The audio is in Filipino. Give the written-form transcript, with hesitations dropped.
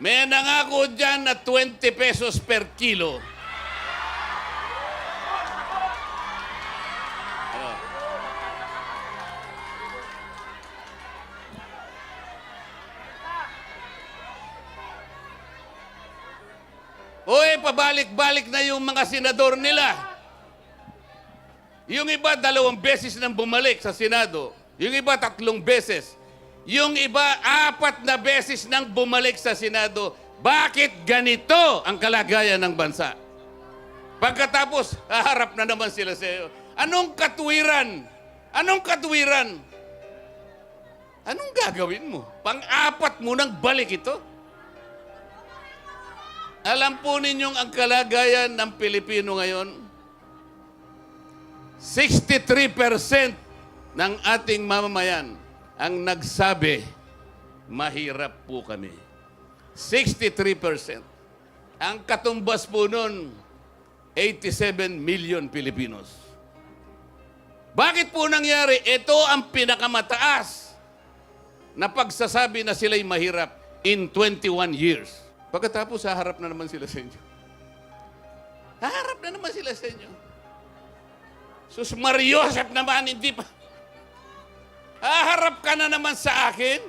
May nangako dyan na 20 pesos per kilo. Oy, pabalik-balik na yung mga senador nila. Yung iba, 2 beses nang bumalik sa Senado. Yung iba, 3 beses. Yung iba, 4 na beses nang bumalik sa Senado. Bakit ganito ang kalagayan ng bansa? Pagkatapos, haharap na naman sila sa iyo. Anong katwiran? Anong katwiran? Anong gagawin mo? Pang-4 mo nang balik ito? Alam po ninyong ang kalagayan ng Pilipino ngayon? 63% ng ating mamamayan ang nagsabi, mahirap po kami. 63%. Ang katumbas po nun, 87 million Pilipinos. Bakit po nangyari? Ito ang pinakamataas na pagsasabi na sila'y mahirap in 21 years. Pagkatapos, haharap na naman sila sa inyo. Haharap na naman sila sa inyo. Sus Mariosep naman, hindi pa. Haharap ka na naman sa akin.